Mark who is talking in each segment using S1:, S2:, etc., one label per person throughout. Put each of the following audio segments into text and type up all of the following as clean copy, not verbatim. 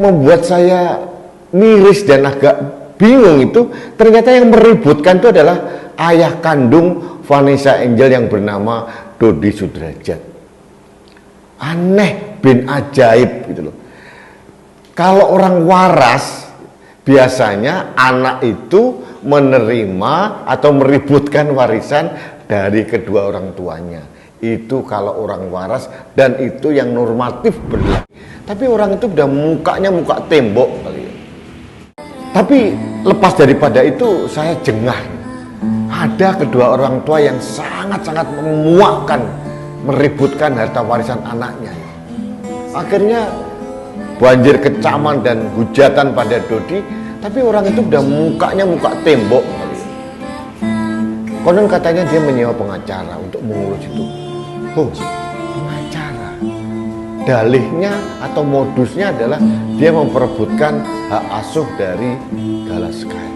S1: Membuat saya miris dan agak bingung itu, ternyata yang meributkan itu adalah ayah kandung Vanessa Angel yang bernama Dodi Sudrajat. Aneh bin ajaib gitu loh. Kalau orang waras, biasanya anak itu menerima atau meributkan warisan dari kedua orang tuanya. Itu kalau orang waras, dan itu yang normatif berlaku. Tapi orang itu udah mukanya muka tembok kali ya. Tapi lepas daripada itu saya jengah. Ada kedua orang tua yang sangat-sangat memuakkan, meributkan harta warisan anaknya. Akhirnya banjir kecaman dan hujatan pada Dodi. Tapi orang itu udah mukanya muka tembok kali ya. Konon katanya dia menyewa pengacara untuk mengurus itu. Oh, pengacara. Dalihnya atau modusnya adalah dia memperebutkan hak asuh dari Galas Sky.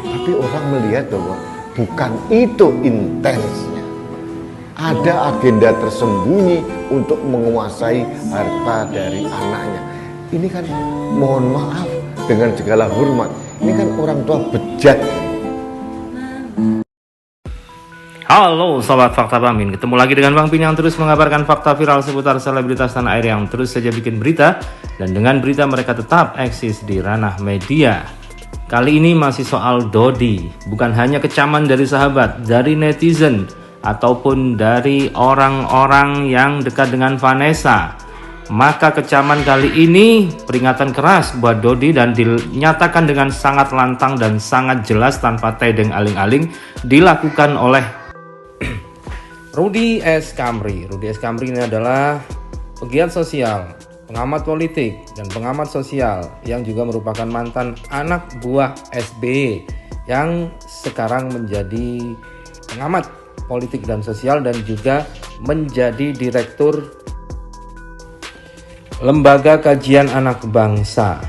S1: Tapi orang melihat bahwa bukan itu intensnya. Ada agenda tersembunyi untuk menguasai harta dari anaknya. Ini kan, mohon maaf dengan segala hormat, ini kan orang tua bejat.
S2: Halo Sobat Fakta Bang Pin, ketemu lagi dengan Bang Pin yang terus mengabarkan fakta viral seputar selebritas tanah air yang terus saja bikin berita. Dan dengan berita mereka tetap eksis di ranah media. Kali ini masih soal Dodi, bukan hanya kecaman dari sahabat, dari netizen, ataupun dari orang-orang yang dekat dengan Vanessa. Maka kecaman kali ini peringatan keras buat Dodi dan dinyatakan dengan sangat lantang dan sangat jelas tanpa tedeng aling-aling dilakukan oleh Rudy S. Kamri. Rudy S. Kamri ini adalah pegiat sosial, pengamat politik, dan pengamat sosial yang juga merupakan mantan anak buah SBY yang sekarang menjadi pengamat politik dan sosial dan juga menjadi direktur Lembaga Kajian Anak Bangsa.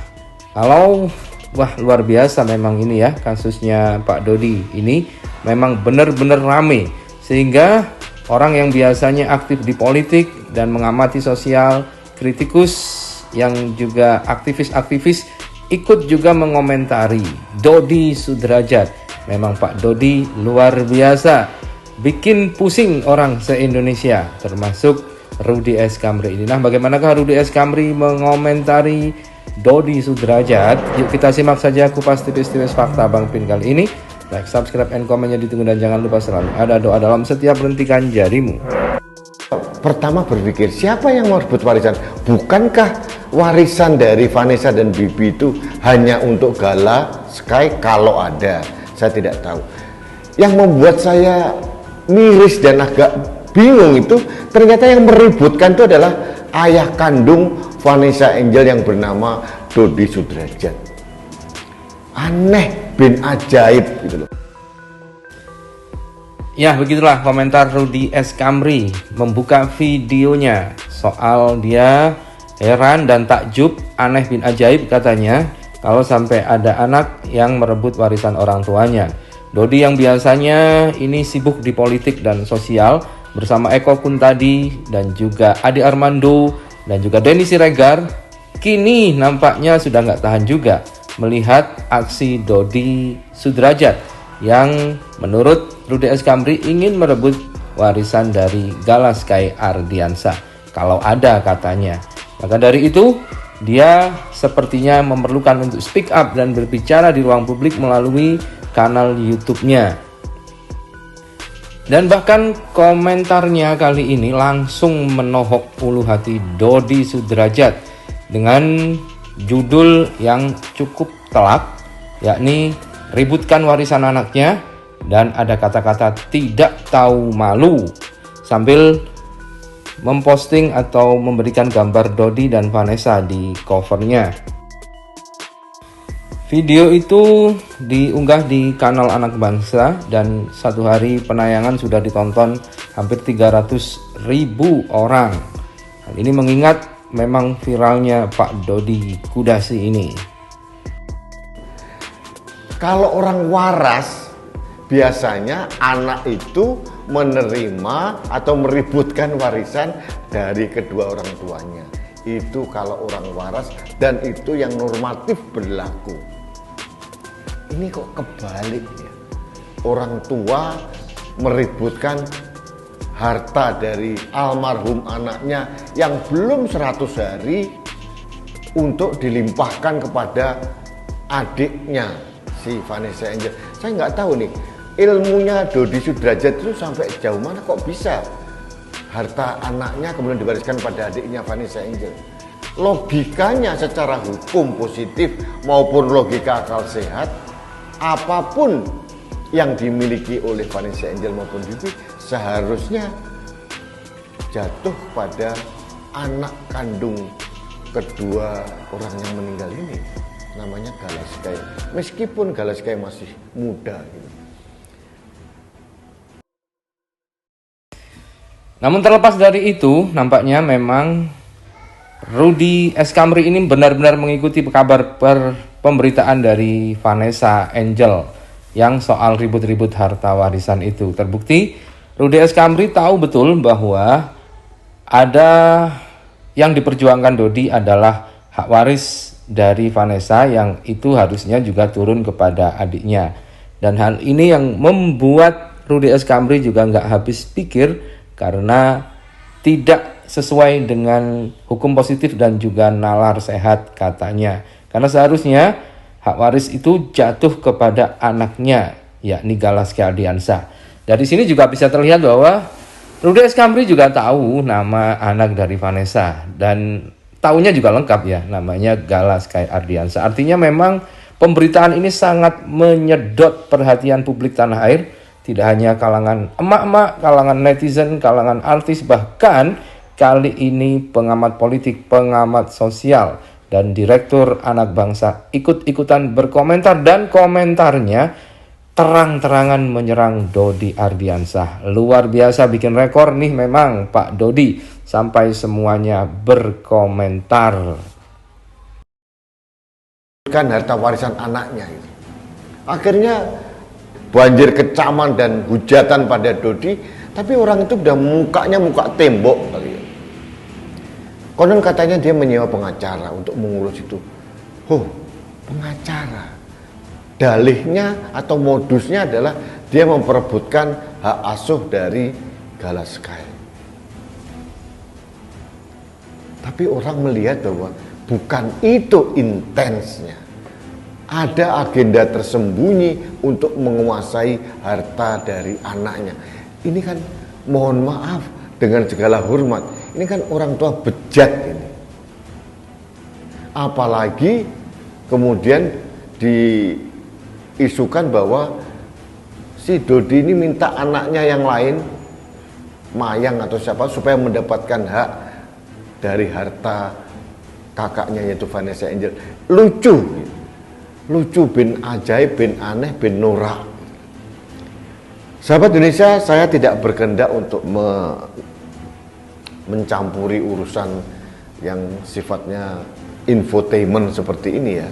S2: Wah luar biasa memang ini ya, kasusnya Pak Dodi ini memang benar-benar rame, sehingga orang yang biasanya aktif di politik dan mengamati sosial, kritikus yang juga aktivis-aktivis ikut juga mengomentari Dodi Sudrajat. Memang Pak Dodi luar biasa, bikin pusing orang se-Indonesia, termasuk Rudy S. Kamri ini. Nah, bagaimanakah Rudy S. Kamri mengomentari Dodi Sudrajat? Yuk kita simak saja kupas tipis-tipis fakta Bang Pin kali ini. Like, subscribe, and komennya ditunggu, dan jangan lupa selalu ada doa dalam setiap hentikan jarimu.
S1: Pertama berpikir, siapa yang mau rebut warisan? Bukankah warisan dari Vanessa dan Bibi itu hanya untuk Gala Sky? Kalau ada, saya tidak tahu. Yang membuat saya miris dan agak bingung itu, ternyata yang meributkan itu adalah ayah kandung Vanessa Angel yang bernama Dodi Sudrajat. Aneh bin ajaib gitu loh.
S2: Ya, begitulah komentar Rudy S. Kamri membuka videonya soal dia heran dan takjub, aneh bin ajaib katanya kalau sampai ada anak yang merebut warisan orang tuanya. Dodi yang biasanya ini sibuk di politik dan sosial bersama Eko Kuntadi dan juga Adi Armando dan juga Denny Siregar, kini nampaknya sudah nggak tahan juga melihat aksi Dodi Sudrajat yang menurut Rudy S. Kamri ingin merebut warisan dari Galas Sky Ardiansa. Kalau ada katanya. Maka dari itu dia sepertinya memerlukan untuk speak up dan berbicara di ruang publik melalui kanal YouTube-nya. Dan bahkan komentarnya kali ini langsung menohok ulu hati Dodi Sudrajat dengan judul yang cukup telak, yakni ributkan warisan anaknya, dan ada kata-kata tidak tahu malu sambil memposting atau memberikan gambar Dodi dan Vanessa di covernya. Video itu diunggah di kanal Anak Bangsa dan satu hari penayangan sudah ditonton hampir 300.000 orang. Hal ini mengingat memang viralnya Pak Dodi Kudasi ini.
S1: Kalau orang waras, biasanya anak itu menerima atau meributkan warisan dari kedua orang tuanya. Itu kalau orang waras dan itu yang normatif berlaku. Ini kok kebalik ya. Orang tua meributkan harta dari almarhum anaknya yang belum 100 hari untuk dilimpahkan kepada adiknya si Vanessa Angel. Saya nggak tahu nih, ilmunya Dodi Sudrajat itu sampai jauh mana kok bisa harta anaknya kemudian diwariskan pada adiknya Vanessa Angel. Logikanya secara hukum positif maupun logika akal sehat, apapun yang dimiliki oleh Vanessa Angel maupun Bibi seharusnya jatuh pada anak kandung kedua orang yang meninggal ini, namanya Galaskay. Meskipun Galaskay masih muda gitu.
S2: Namun terlepas dari itu, nampaknya memang Rudy S. Kamri ini benar-benar mengikuti kabar pemberitaan dari Vanessa Angel yang soal ribut-ribut harta warisan itu. Terbukti Rudy S. Kamri tahu betul bahwa ada yang diperjuangkan Dodi adalah hak waris dari Vanessa yang itu harusnya juga turun kepada adiknya. Dan hal ini yang membuat Rudy S. Kamri juga nggak habis pikir karena tidak sesuai dengan hukum positif dan juga nalar sehat katanya. Karena seharusnya hak waris itu jatuh kepada anaknya, yakni Galaskay Ardiansah. Dari sini juga bisa terlihat bahwa Rudy S. Kamri juga tahu nama anak dari Vanessa dan tahunya juga lengkap ya, namanya Galaskay Ardiansah. Artinya memang pemberitaan ini sangat menyedot perhatian publik tanah air, tidak hanya kalangan emak-emak, kalangan netizen, kalangan artis, bahkan kali ini pengamat politik, pengamat sosial, dan direktur Anak Bangsa ikut-ikutan berkomentar dan komentarnya terang-terangan menyerang Dodi Ardiansah. Luar biasa, bikin rekor nih memang Pak Dodi, sampai semuanya berkomentar.
S1: Kan harta warisan anaknya itu. Akhirnya banjir kecaman dan hujatan pada Dodi, tapi orang itu udah mukanya muka tembok kali ya. Konon katanya dia menyewa pengacara untuk mengurus itu. Pengacara. Dalihnya atau modusnya adalah dia memperebutkan hak asuh dari Galaskay. Tapi orang melihat bahwa bukan itu intensnya. Ada agenda tersembunyi untuk menguasai harta dari anaknya. Ini kan mohon maaf dengan segala hormat, ini kan orang tua bejat ini. Apalagi kemudian diisukan bahwa si Dodi ini minta anaknya yang lain, Mayang atau siapa, supaya mendapatkan hak dari harta kakaknya yaitu Vanessa Angel. Lucu bin ajaib, bin aneh, bin norak. Sahabat Indonesia, saya tidak berkehendak untuk mencampuri urusan yang sifatnya infotainment seperti ini ya.